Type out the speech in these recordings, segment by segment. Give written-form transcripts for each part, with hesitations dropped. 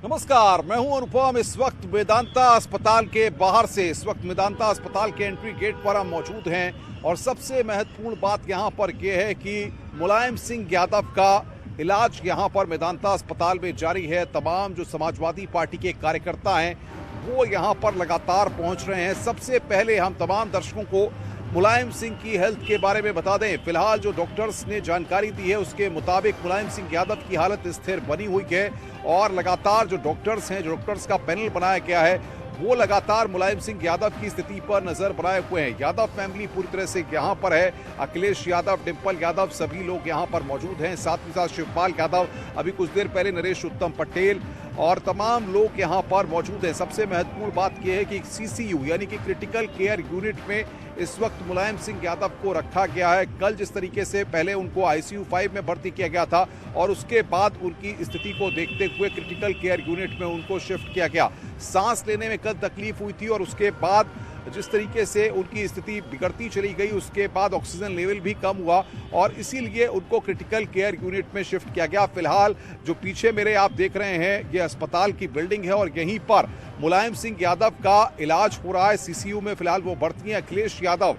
नमस्कार, मैं हूं अनुपम। इस वक्त मेदांता अस्पताल के बाहर से, इस वक्त मेदांता अस्पताल के एंट्री गेट पर हम मौजूद हैं और सबसे महत्वपूर्ण बात यहां पर यह है कि मुलायम सिंह यादव का इलाज यहां पर मेदांता अस्पताल में जारी है। तमाम जो समाजवादी पार्टी के कार्यकर्ता हैं वो यहां पर लगातार पहुंच रहे हैं। सबसे पहले हम तमाम दर्शकों को मुलायम सिंह की हेल्थ के बारे में बता दें। फिलहाल जो डॉक्टर्स ने जानकारी दी है उसके मुताबिक मुलायम सिंह यादव की हालत स्थिर बनी हुई है और लगातार जो डॉक्टर्स हैं, जो डॉक्टर्स का पैनल बनाया गया है वो लगातार मुलायम सिंह यादव की स्थिति पर नजर बनाए हुए हैं। यादव फैमिली पूरी तरह से यहाँ पर है। अखिलेश यादव, डिंपल यादव, सभी लोग यहाँ पर मौजूद हैं। साथ ही साथ शिवपाल यादव, अभी कुछ देर पहले नरेश उत्तम पटेल और तमाम लोग यहाँ पर मौजूद हैं। सबसे महत्वपूर्ण बात यह है कि सीसीयू यानी कि क्रिटिकल केयर यूनिट में इस वक्त मुलायम सिंह यादव को रखा गया है। कल जिस तरीके से पहले उनको आईसीयू 5 में भर्ती किया गया था और उसके बाद उनकी स्थिति को देखते हुए क्रिटिकल केयर यूनिट में उनको शिफ्ट किया गया। सांस लेने में कल तकलीफ हुई थी और उसके बाद जिस तरीके से उनकी स्थिति बिगड़ती चली गई उसके बाद ऑक्सीजन लेवल भी कम हुआ और इसीलिए उनको क्रिटिकल केयर यूनिट में शिफ्ट किया गया। फिलहाल जो पीछे मेरे आप देख रहे हैं ये अस्पताल की बिल्डिंग है और यहीं पर मुलायम सिंह यादव का इलाज हो रहा है। सीसीयू में फिलहाल वो भर्ती हैं। अखिलेश यादव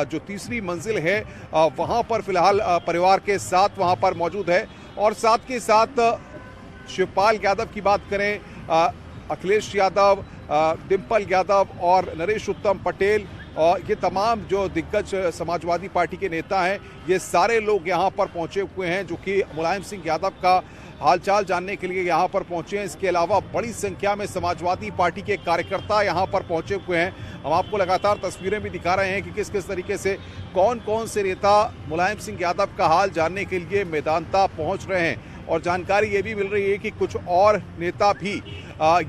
जो तीसरी मंजिल है वहां पर फिलहाल परिवार के साथ वहां पर मौजूद है और साथ के साथ शिवपाल यादव की बात करें, अखिलेश यादव, डिंपल यादव और नरेश उत्तम पटेल और ये तमाम जो दिग्गज समाजवादी पार्टी के नेता हैं ये सारे लोग यहाँ पर पहुँचे हुए हैं जो कि मुलायम सिंह यादव का हालचाल जानने के लिए यहाँ पर पहुँचे हैं। इसके अलावा बड़ी संख्या में समाजवादी पार्टी के कार्यकर्ता यहाँ पर पहुँचे हुए हैं। हम आपको लगातार तस्वीरें भी दिखा रहे हैं कि किस किस तरीके से कौन कौन से नेता मुलायम सिंह यादव का हाल जानने के लिए मेदांता पहुँच रहे हैं और जानकारी ये भी मिल रही है कि कुछ और नेता भी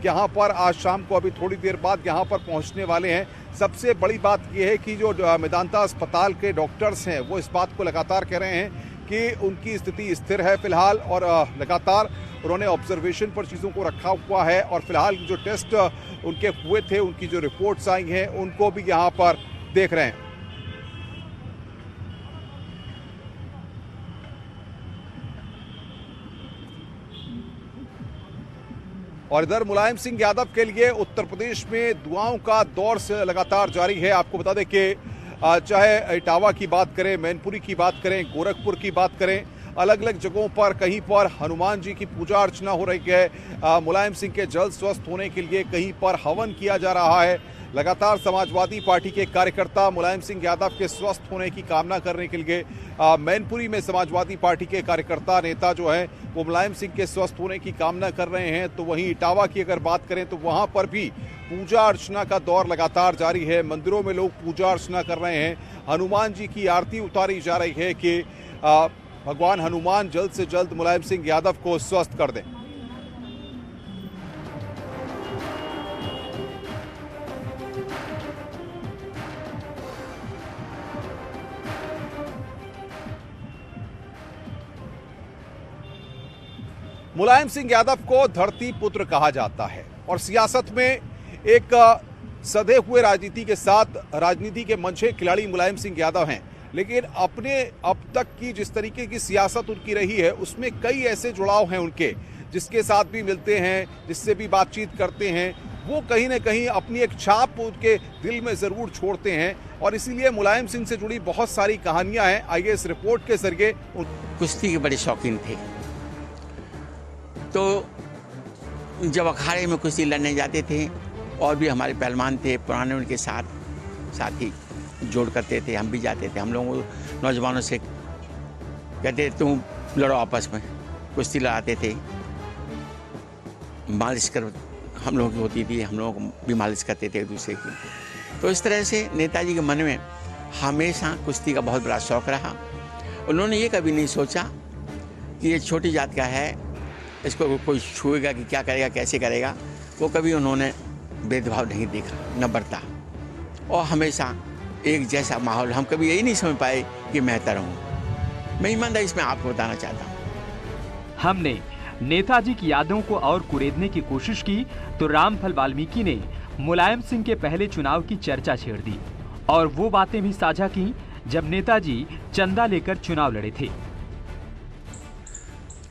यहाँ पर आज शाम को अभी थोड़ी देर बाद यहाँ पर पहुँचने वाले हैं। सबसे बड़ी बात यह है कि जो मेदांता अस्पताल के डॉक्टर्स हैं वो इस बात को लगातार कह रहे हैं कि उनकी स्थिति स्थिर है फिलहाल और लगातार उन्होंने ऑब्जर्वेशन पर चीज़ों को रखा हुआ है और फिलहाल जो टेस्ट उनके हुए थे उनकी जो रिपोर्ट्स आई हैं उनको भी यहाँ पर देख रहे हैं। और इधर मुलायम सिंह यादव के लिए उत्तर प्रदेश में दुआओं का दौर से लगातार जारी है। आपको बता दें कि चाहे इटावा की बात करें, मैनपुरी की बात करें, गोरखपुर की बात करें, अलग अलग जगहों पर कहीं पर हनुमान जी की पूजा अर्चना हो रही है। मुलायम सिंह के जल्द स्वस्थ होने के लिए कहीं पर हवन किया जा रहा है। लगातार समाजवादी पार्टी के कार्यकर्ता मुलायम सिंह यादव के स्वस्थ होने की कामना करने के लिए मैनपुरी में समाजवादी पार्टी के कार्यकर्ता नेता जो हैं वो मुलायम सिंह के स्वस्थ होने की कामना कर रहे हैं। तो वहीं इटावा की अगर बात करें तो वहां पर भी पूजा अर्चना का दौर लगातार जारी है। मंदिरों में लोग पूजा अर्चना कर रहे हैं। हनुमान जी की आरती उतारी जा रही है कि भगवान हनुमान जल्द से जल्द मुलायम सिंह यादव को स्वस्थ कर दें। मुलायम सिंह यादव को धरती पुत्र कहा जाता है और सियासत में एक सधे हुए राजनीति के साथ राजनीति के मंचे खिलाड़ी मुलायम सिंह यादव हैं, लेकिन अपने अब तक की जिस तरीके की सियासत उनकी रही है उसमें कई ऐसे जुड़ाव हैं उनके, जिसके साथ भी मिलते हैं, जिससे भी बातचीत करते हैं, वो कहीं ना कहीं अपनी एक छाप उनके दिल में ज़रूर छोड़ते हैं और इसीलिए मुलायम सिंह से जुड़ी बहुत सारी कहानियां हैं। आइए इस रिपोर्ट के जरिए। कुश्ती के बड़े शौकीन थे तो जब अखाड़े में कुश्ती लड़ने जाते थे और भी हमारे पहलवान थे पुराने, उनके साथ ही जोड़ करते थे, हम भी जाते थे। हम लोगों नौजवानों से कहते तुम लड़ो, आपस में कुश्ती लड़ाते थे। मालिश कर हम लोगों की होती थी, हम लोग भी मालिश करते थे एक दूसरे की। तो इस तरह से नेताजी के मन में हमेशा कुश्ती का बहुत बड़ा शौक़ रहा। उन्होंने ये कभी नहीं सोचा कि ये छोटी जात का है, इसको कोई छुएगा कि क्या करेगा, कैसे करेगा। वो कभी उन्होंने भेदभाव नहीं देखा, न बरता, और हमेशा एक जैसा माहौल। हम कभी यही नहीं समझ पाए कि मैं बेहतर हूँ। मैं ईमानदारी इसमें आपको बताना चाहता हूँ। हमने नेताजी की यादों को और कुरेदने की कोशिश की तो रामफल वाल्मीकि ने मुलायम सिंह के पहले चुनाव की चर्चा छेड़ दी और वो बातें भी साझा की जब नेताजी चंदा लेकर चुनाव लड़े थे।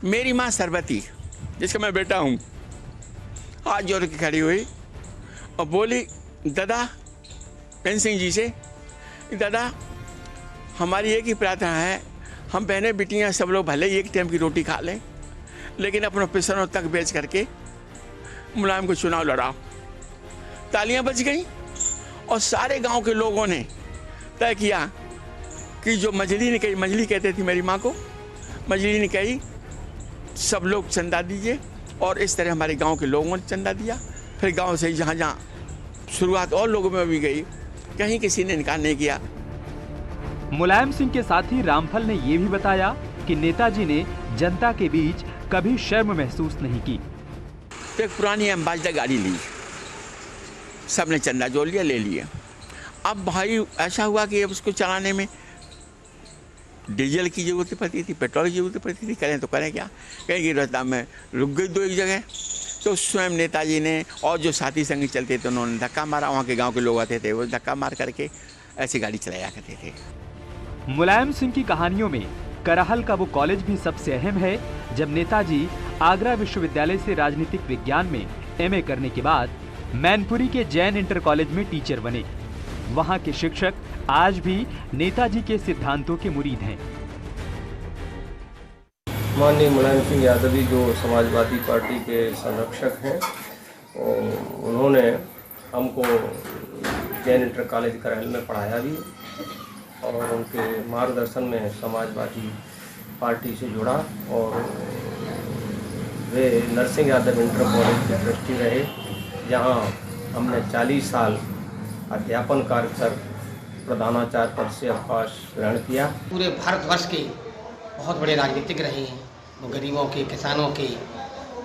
मेरी माँ सरबती, जिसका मैं बेटा हूँ, हाथ जोड़ के खड़ी हुई और बोली, दादा पेन सिंह जी से, दादा हमारी एक ही प्रार्थना है, हम बहनें बेटियां सब लोग भले ही एक टाइम की रोटी खा लें, लेकिन अपना पिसरों तक बेच करके मुलायम को चुनाव लड़ाओ। तालियां बज गई और सारे गांव के लोगों ने तय किया कि जो मजली ने कही, मजली कहते थी मेरी माँ को, मजली ने कही सब लोग चंदा दीजिए, और इस तरह हमारे गांव के लोगों ने चंदा दिया। फिर गांव से जहाँ जहाँ शुरुआत और लोगों में भी गई, कहीं किसी ने इनकार नहीं किया। मुलायम सिंह के साथी रामफल ने ये भी बताया कि नेताजी ने जनता के बीच कभी शर्म महसूस नहीं की। एक पुरानी एम्बेसडर गाड़ी ली, सबने चंदा जोड़ लिया, ले लिया। अब भाई ऐसा हुआ कि अब उसको चलाने में डीजल की जरूरत पड़ती थी, पेट्रोल की जरूरत पड़ती थी, करें तो करें क्या। कहीं की रास्ता में रुक गई दो एक जगह, तो स्वयं नेताजी ने और जो साथी संगी चलते थे उन्होंने धक्का मारा। वहाँ के गांव के लोग आते थे, वो धक्का मार करके ऐसी गाड़ी चलाया करते थे। मुलायम सिंह की कहानियों में करहल का वो कॉलेज भी सबसे अहम है जब नेताजी आगरा विश्वविद्यालय से राजनीतिक विज्ञान में एमए करने के बाद मैनपुरी के जैन इंटर कॉलेज में टीचर बने। वहाँ के शिक्षक आज भी नेताजी के सिद्धांतों के मुरीद हैं। माननीय मुलायम सिंह यादव जो समाजवादी पार्टी के संरक्षक हैं, उन्होंने हमको जैन इंटर कॉलेज करहल में पढ़ाया भी, और उनके मार्गदर्शन में समाजवादी पार्टी से जुड़ा, और वे नरसिंह यादव इंटर कॉलेज के ट्रस्टी रहे, जहां हमने 40 साल अध्यापन कार्य कर प्रधानाचार्य पद से अवकाश ग्रहण किया। पूरे भारतवर्ष के बहुत बड़े राजनीतिक रहे हैं, वो गरीबों के, किसानों के,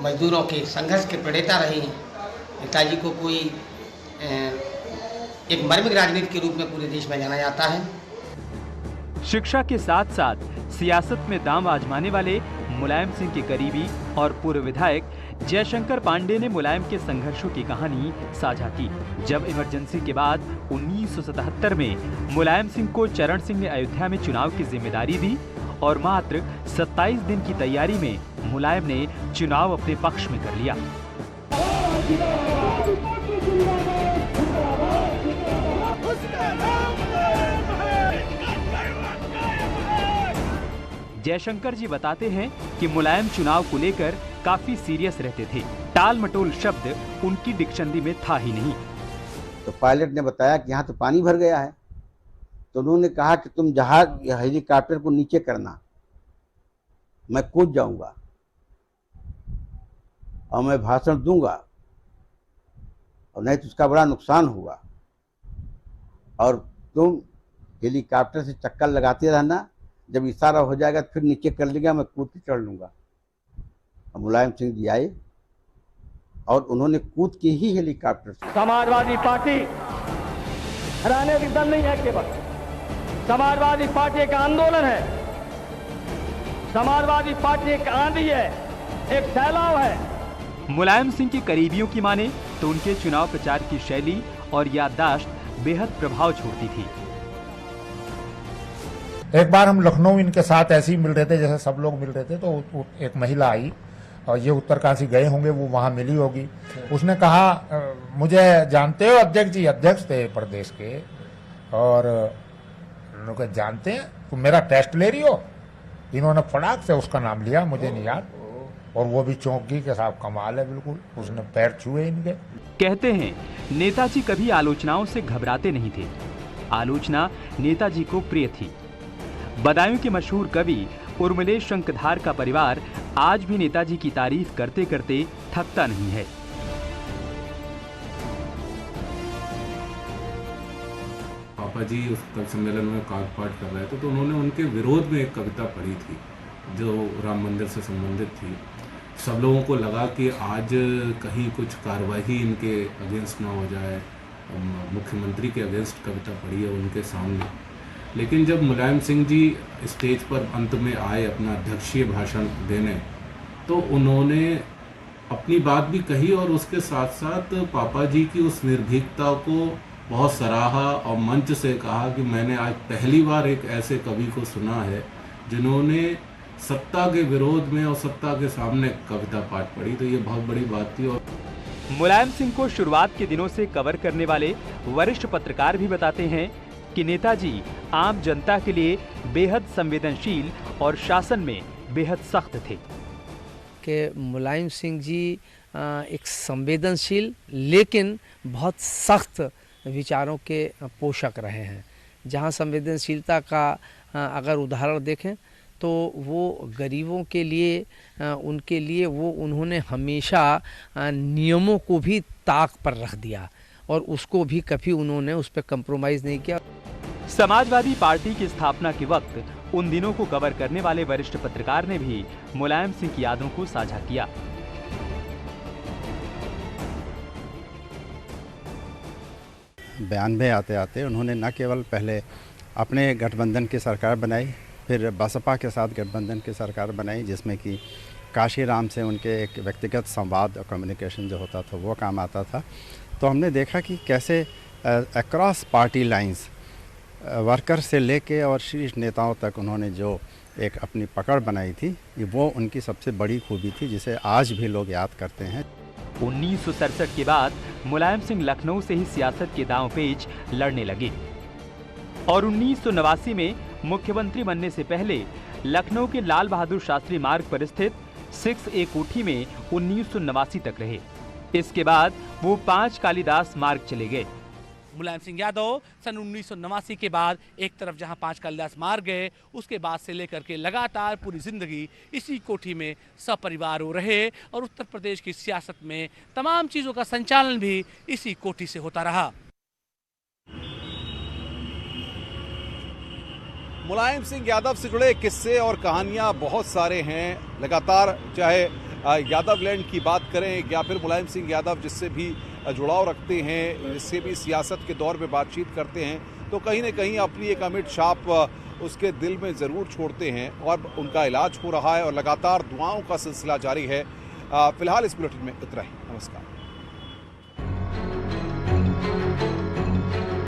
मजदूरों के संघर्ष के प्रणेता रहे हैं। नेताजी को कोई एक मर्मिक राजनीति के रूप में पूरे देश में जाना जाता है। शिक्षा के साथ साथ सियासत में दांव आजमाने वाले मुलायम सिंह के करीबी और पूर्व विधायक जयशंकर पांडे ने मुलायम के संघर्षों की कहानी साझा की। जब इमरजेंसी के बाद 1977 में मुलायम सिंह को चरण सिंह ने अयोध्या में चुनाव की जिम्मेदारी दी और मात्र 27 दिन की तैयारी में मुलायम ने चुनाव अपने पक्ष में कर लिया। जयशंकर जी बताते हैं कि मुलायम चुनाव को लेकर काफी सीरियस रहते थे। टाल मटोल शब्द उनकी डिक्शनरी में था ही नहीं। तो पायलट ने बताया कि यहाँ तो पानी भर गया है, तो उन्होंने कहा कि तुम जहाज या हेलीकॉप्टर को नीचे करना, मैं कूद जाऊंगा और मैं भाषण दूंगा, और नहीं तो उसका बड़ा नुकसान होगा, और तुम हेलीकॉप्टर से चक्कर लगाते रहना, जब इशारा हो जाएगा तो फिर नीचे कर लेगा, मैं कूद के चढ़ लूंगा। और मुलायम सिंह जी आए और उन्होंने कूद के ही हेलीकॉप्टर से। समाजवादी पार्टी हराने की दल नहीं है, केवल समाजवादी पार्टी एक आंदोलन है, समाजवादी पार्टी एक आंधी है, एक सैलाब है। मुलायम सिंह के करीबियों की माने तो उनके चुनाव प्रचार की शैली और याददाश्त बेहद प्रभाव छोड़ती थी। एक बार हम लखनऊ इनके साथ ऐसे ही मिल रहे थे, जैसे सब लोग मिल रहे थे, तो एक महिला आई और ये उत्तरकाशी गए होंगे, वो वहां मिली होगी। उसने कहा, मुझे जानते हो अध्यक्ष जी? अध्यक्ष थे प्रदेश के, और उन्होंने कहा जानते हैं, तुम मेरा टेस्ट ले रही हो? इन्होंने फटाक से उसका नाम लिया, मुझे नहीं याद, और वो भी चौंक गई कि साहब कमाल है बिल्कुल, उसने पैर छुए इनके। कहते हैं नेताजी कभी आलोचनाओं से घबराते नहीं थे, आलोचना नेताजी को प्रिय थी। बदायूं के मशहूर कवि उर्मिलेश शंखधार का परिवार आज भी नेताजी की तारीफ करते करते थकता नहीं है। पापा जी उस कवि सम्मेलन में कागपाठ कर रहे थे, तो उन्होंने उनके विरोध में एक कविता पढ़ी थी जो राम मंदिर से संबंधित थी। सब लोगों को लगा कि आज कहीं कुछ कार्रवाई इनके अगेंस्ट ना हो जाए, मुख्यमंत्री के अगेंस्ट कविता पढ़ी है उनके सामने। लेकिन जब मुलायम सिंह जी स्टेज पर अंत में आए अपना अध्यक्षीय भाषण देने, तो उन्होंने अपनी बात भी कही और उसके साथ साथ पापा जी की उस निर्भीकता को बहुत सराहा और मंच से कहा कि मैंने आज पहली बार एक ऐसे कवि को सुना है जिन्होंने सत्ता के विरोध में और सत्ता के सामने कविता पाठ पढ़ी। तो ये बहुत बड़ी बात थी। और मुलायम सिंह को शुरुआत के दिनों से कवर करने वाले वरिष्ठ पत्रकार भी बताते हैं कि नेताजी आम जनता के लिए बेहद संवेदनशील और शासन में बेहद सख्त थे। कि मुलायम सिंह जी एक संवेदनशील लेकिन बहुत सख्त विचारों के पोषक रहे हैं। जहां संवेदनशीलता का अगर उदाहरण देखें तो वो गरीबों के लिए उनके लिए वो उन्होंने हमेशा नियमों को भी ताक पर रख दिया और उसको भी कभी उन्होंने उस पर कंप्रोमाइज़ नहीं किया। समाजवादी पार्टी की स्थापना के वक्त उन दिनों को कवर करने वाले वरिष्ठ पत्रकार ने भी मुलायम सिंह की यादों को साझा किया। बयान में आते आते उन्होंने न केवल पहले अपने गठबंधन की सरकार बनाई, फिर बसपा के साथ गठबंधन की सरकार बनाई, जिसमें कि काशीराम से उनके एक व्यक्तिगत संवाद और कम्युनिकेशन जो होता था वो काम आता था। तो हमने देखा कि कैसे अक्रॉस पार्टी लाइंस वर्कर से लेके और शीर्ष नेताओं तक उन्होंने जो एक अपनी पकड़ बनाई थी, वो उनकी सबसे बड़ी खूबी थी, जिसे आज भी लोग याद करते हैं। 1967 के बाद मुलायम सिंह लखनऊ से ही सियासत के दांव पेच लड़ने लगे और 1989 में मुख्यमंत्री बनने से पहले लखनऊ के लाल बहादुर शास्त्री मार्ग पर स्थित 6A कोठी में 1989 तक रहे। इसके बाद वो 5 कालिदास मार्ग चले गए। मुलायम सिंह यादव सन 1989 के बाद एक तरफ जहां 5 कालिदास मार गए, उसके बाद से लेकर के लगातार पूरी जिंदगी इसी कोठी में सपरिवार हो रहे और उत्तर प्रदेश की सियासत में तमाम चीजों का संचालन भी इसी कोठी से होता रहा। मुलायम सिंह यादव से जुड़े किस्से और कहानियां बहुत सारे हैं। लगातार चाहे यादव लैंड की बात करें या फिर मुलायम सिंह यादव जिससे भी जुड़ाव रखते हैं, जिससे भी सियासत के दौर में बातचीत करते हैं, तो कहीं ना कहीं अपनी एक अमिट छाप उसके दिल में ज़रूर छोड़ते हैं और उनका इलाज हो रहा है और लगातार दुआओं का सिलसिला जारी है। फिलहाल इस बुलेटिन में इतना ही। नमस्कार।